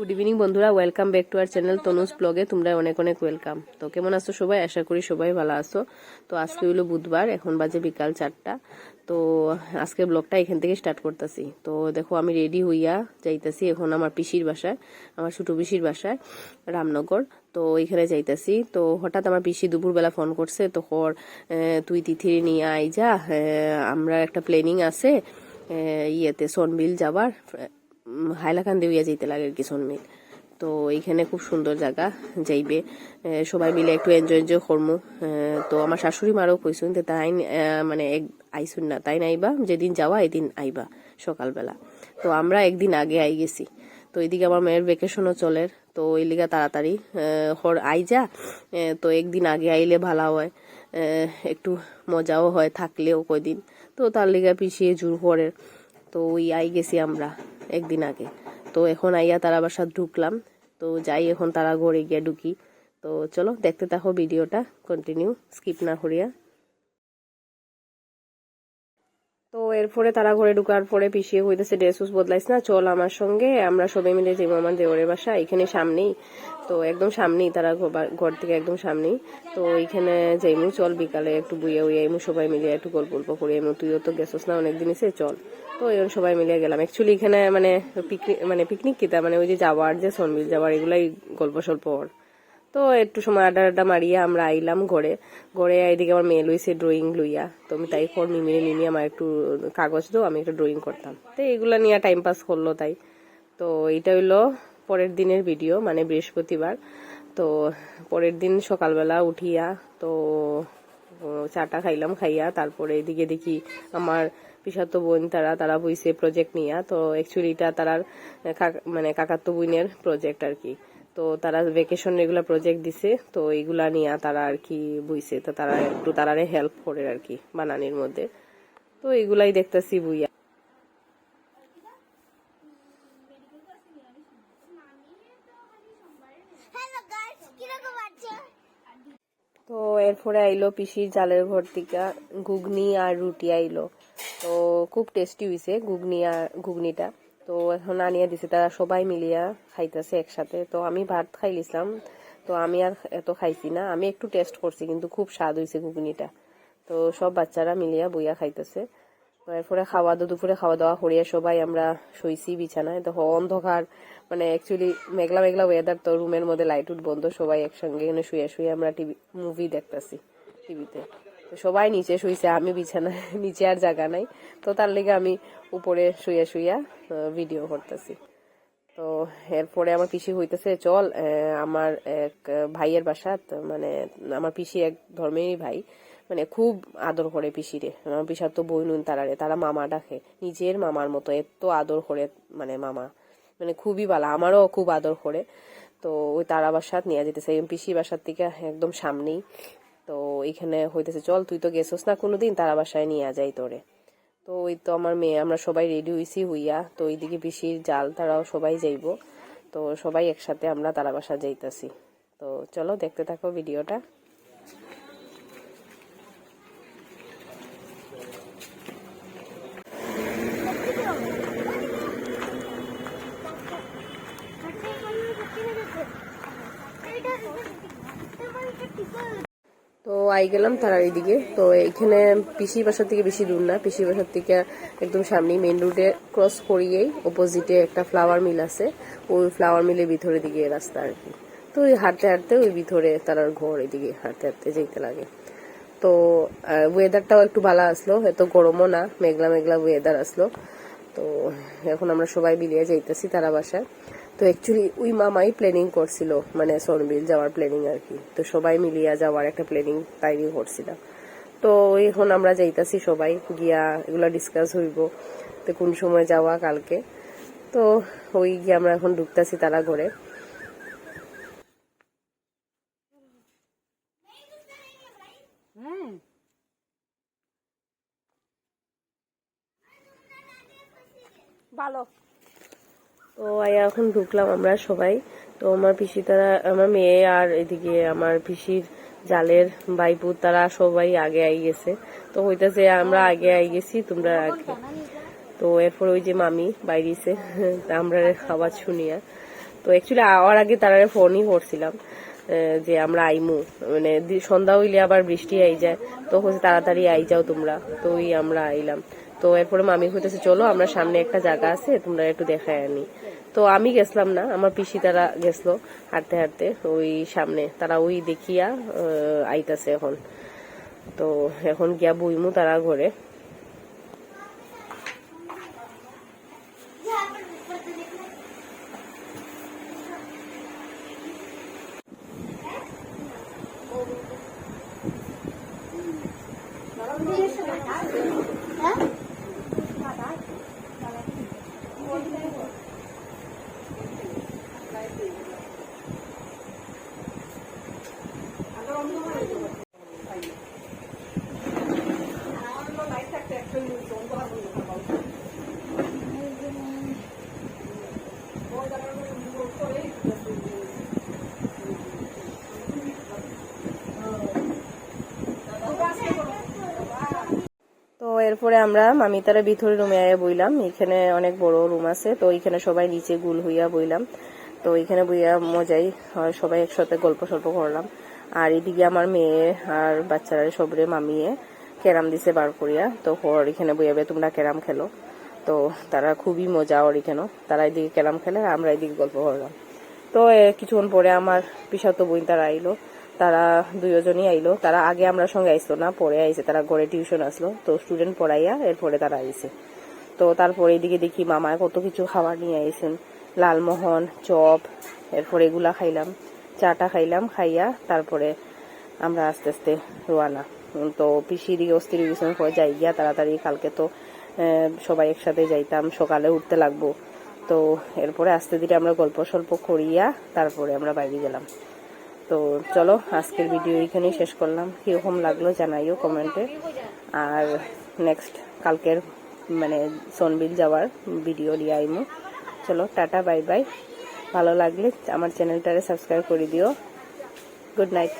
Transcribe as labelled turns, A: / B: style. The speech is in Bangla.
A: গুড ইভিনিং বন্ধুরা, welcome back to our channel Tanuj ব্লগে। তোমরা অনেক অনেক ওয়েলকাম। তো কেমন আছো সবাই? আশা করি সবাই ভালো আছো। তো আজকে হইলো বুধবার, এখন বাজে বিকাল 4টা। তো আজকে ব্লগটা এখান থেকে স্টার্ট করতেছি। তো দেখো আমি রেডি হইয়া যাইতাছি এখন আমার পিসির বাসায়, আমার ছোট পিসির বাসায় রামনগর। তো এখানে যাইতাছি। তো হঠাৎ আমার পিসি দুপুরবেলা ফোন করছে, তো তুই তিথির নিয়ে আই যা, আমরা একটা প্ল্যানিং আছে ইয়েতে সনবিল যাবার, হাইলাকান্দি হইয়া যাইতে লাগে আর কি সনবিল। তো এইখানে খুব সুন্দর জায়গা, যাইবে সবাই মিলে একটু এনজয় করমু। তো আমার শাশুড়ি মারও কইসুন যে তাই মানে আইসুন না, তাই নাইবা যেদিন যাওয়া এদিন আইবা সকালবেলা। তো আমরা একদিন আগে আই গেছি। তো এইদিকে আমার মেয়ের ভ্যাকেশনও চলে, তো ওই লিগা তাড়াতাড়ি আই যা। তো একদিন আগে আইলে ভালো হয়, একটু মজাও হয় থাকলেও কয়দিন। তো তার লিগা পিছিয়ে জোর করে, তো ওই আই গেছি আমরা একদিন আগে। তো এখন আইয়া তারা বাসা ঢুকলাম। তো যাই এখন তারা ঘরে গিয়া ঢুকি। তো চলো দেখতে থাকো ভিডিওটা কন্টিনিউ, স্কিপ না করিয়া। তো এরপরে তারা ঘরে ঢুকার পরে পিছিয়ে হইতেছে ড্রেস উস বদলাইস না, চল আমার সঙ্গে, আমরা সবাই মিলে যাবো আমার দেওরের বাসা এখানে সামনেই। তো একদম সামনেই, তারা ঘর থেকে একদম সামনেই। তো এইখানে যাইমু, চল বিকালে একটু বুইয়া উইয়াইমু সবাই মিলে, একটু গল্প গল্প করে এমু, তুইও তো গেছস না অনেকদিন এসে, চল। তো এখন সবাই মিলে গেলাম। অ্যাকচুয়ালি এখানে পিকনিক কিতা মানে ওই যে যাওয়ার, যে সনবিল যাওয়ার, এগুলাই গল্প স্বল্প। তো একটু সময় আড্ডা আড্ডা মারিয়া আমরা আইলাম ঘরে। ঘরে এইদিকে আমার মেয়ে লইছে ড্রয়িং লইয়া। তো আমি তাই নিমি আমার একটু কাগজ দো, আমি একটু ড্রয়িং করতাম। তো এগুলা নিয়ে টাইম পাস করলো তাই। তো এইটা হইলো পরের দিনের ভিডিও, মানে বৃহস্পতিবার। তো পরের দিন সকালবেলা উঠিয়া তো চাটা খাইলাম, খাইয়া তারপরে এদিকে দেখি আমার পিসাতো বোন তারা বইছে প্রজেক্ট নিয়া। তো অ্যাকচুয়ালি এটা তারার মানে কাকাতো বোনের প্রজেক্ট আর কি। তো তারা ভেকেশন রেগুলার প্রজেক্ট দিছে, তো এইগুলা নিয়ে তারা আর কি বইছে। তো তারা একটু তারারে হেল্প করে আর কি বানানির মধ্যে। তো এইগুলাই দেখতেছি বুইয়া। তো এরপরে আইলো পিসির জালের ঘর থেকে ঘুগনি আর রুটি আইলো। তো খুব টেস্টি হয়েছে ঘুগনিটা। তো এখন আনিয়া দিছে, তারা সবাই মিলিয়া খাইতেছে একসাথে। তো আমি ভাত খাইলিছিলাম, তো আমি আর এত খাইছি না, আমি একটু টেস্ট করছি, কিন্তু খুব স্বাদ হয়েছে ঘুগনিটা। তো সব বাচ্চারা মিলিয়া বইয়া খাইতেছে। তো এরপরে দুপুরে খাওয়া দাওয়া করিয়া সবাই আমরা শুইছি বিছানায়। তো অন্ধকার, মানে অ্যাকচুয়ালি মেঘলা মেঘলা ওয়েদার, তো রুমের মধ্যে লাইট উঠ বন্ধ, সবাই একসঙ্গে এখানে শুয়ে আমরা মুভি দেখতেছি টিভিতে। তো সবাই নিচে শুইছে, আমি বিছানায়, নিচে আর জায়গা নাই। তো তার লেগে আমি উপরে শুইয়া ভিডিও করতেছি। তো এরপরে আমার পিসি হইতেছে চল আমার এক ভাইয়ের বাসাত, মানে আমার পিসি এক ধর্মেরই ভাই, মানে খুব আদর করে পিসিরে। আমার পিসার তো বই নুন তারা মামা ডাকে, নিজের মামার মতো এত আদর করে, মানে মামা, মানে খুবই ভালো, আমারও খুব আদর করে। তো ওই তারা বাসাত নিয়ে যেতেছে, পিসি বাসার থেকে একদম সামনেই। তো এখানে হইতেছে চল, তুই তো গেছস না কোনোদিন, তারা বাসায় নিয়ে যাই তোরে। তো ওই তো আমার মেয়ে, আমরা সবাই রেডি হইছি হইয়া। তো ওইদিকে পিসির জাল তারাও সবাই যাইব। তো সবাই একসাথে আমরা তারা বাসা যাইতাছি। তো চলো দেখতে থাকো ভিডিওটা। তো আই গেলাম তারার এইদিকে। তো এখানে পিসির বাসার থেকে বেশি দূর না, পিসির বাসার থেকে একদম সামনেই, মেইন রোডে ক্রস করিয়েই অপোজিটে একটা ফ্লাওয়ার মিল আছে, ওই ফ্লাওয়ার মিলের ভিতরে দিকে রাস্তা আর কি। তো ওই হাঁটতে হাঁটতে ওই ভিতরে তারার ঘর, এদিকে হাঁটতে হাঁটতে যেতে লাগে। তো ওয়েদারটাও একটু ভালো আসলো, এত গরমও না, মেঘলা মেঘলা ওয়েদার আসলো। তো এখন আমরা সবাই মিলিয়ে যাইতেছি তারা বাসায়। তো অ্যাকচুয়ালি ওই মামাই প্ল্যানিং করছিল, মানে সনবিল যাওয়ার প্ল্যানিং আর কি। তো সবাই মিলিয়া যাওয়ার একটা প্ল্যানিং তৈরি করছিলাম। তো এখন আমরা যাইতাছি সবাই গিয়া, এগুলা ডিসকাস হইব তো কোন সময় যাওয়া কালকে। তো ওই গিয়ে আমরা এখন ঢুকতেছি তারা ঘরে। ভালো। তো এখন ঢুকলাম আমরা সবাই। তো আমার পিসি তারা, আমার মেয়ে আর এদিকে আমার পিসির জালের বাইপুর, তারা সবাই আগে আই গেছে। তো হইতাছে আমরা আগে আই গেছি, তোমরা আগে। তো এরপর ওই যে মামি বাইরেছে আমরা খাবার শুনিয়া। তো অ্যাকচুয়ালি আওয়ার আগে তারা ফোনই করছিলাম যে আমরা আইমু, মানে সন্ধ্যা হইলে আবার বৃষ্টি আই যায়, তো হচ্ছে তাড়াতাড়ি আই যাও তোমরা, তো ওই আমরা আইলাম। তো এরপরে মামি হইতেছে চলো আমরা সামনে একটা জায়গা আছে তোমরা একটু দেখায় আনি। তো আমি গেছিলাম না, আমার পিসি তারা গেছলো হাঁটতে হাঁটতে ওই সামনে, তারা ওই দেখিয়া আইতাছে এখন। তো এখন গিয়া বইমু তারা ঘরে। তো এরপরে আমরা মামি তারা ভিতরে রুমে আয়া বইলাম, এখানে অনেক বড় রুম আছে, তো এখানে সবাই নিচে গুল হইয়া বইলাম। তো এখানে বইয়া মজাই হয়, সবাই একসাথে গল্প সল্প করলাম। আর এদিকে আমার মেয়ে আর বাচ্চারা সবরে মামিয়ে ক্যারাম দিছে বার করিয়া, তো ওর এখানে বইয়াবে তোমরা ক্যারাম খেলো। তো তারা খুবই মজা ওর এখানেও, তারা এদিকে ক্যারাম খেলে আমরা এদিকে গল্প করলাম। তো কিছুক্ষণ পরে আমার পিসাতো বোন তারা আইলো, তারা দুজনই আইলো। তারা আগে আমরা সঙ্গে আইসলো না, পরে আইসে, তারা ঘরে টিউশন আসলো, তো স্টুডেন্ট পড়াইয়া এরপরে তারা আইসে। তো তারপরে এদিকে দেখি মামায় কত কিছু খাবার নিয়ে আইসেন, লালমোহন, চপ, এরপরে এগুলা খাইলাম, চাটা খাইলাম, খাইয়া তারপরে আমরা আস্তে আস্তে রোয়ানা। তো পিসি দিকে অস্থির গেছেন, পরে যাই গিয়া তাড়াতাড়ি, কালকে তো সবাই একসাথে যাইতাম, সকালে উঠতে লাগবো। তো এরপরে আস্তে ধীরে আমরা গল্প স্বল্প করিয়া তারপরে আমরা বাইরে গেলাম। তো চলো আজকের ভিডিও এখানেই শেষ করলাম, কিরকম লাগলো জানাইও কমেন্টে। আর নেক্সট কালকের মানে সনবিল যাওয়ার ভিডিও দিয়ে আইমু। চলো টাটা, বাই বাই। ভালো লাগলে আমার চ্যানেলটারে সাবস্ক্রাইব করে দিও। Good night.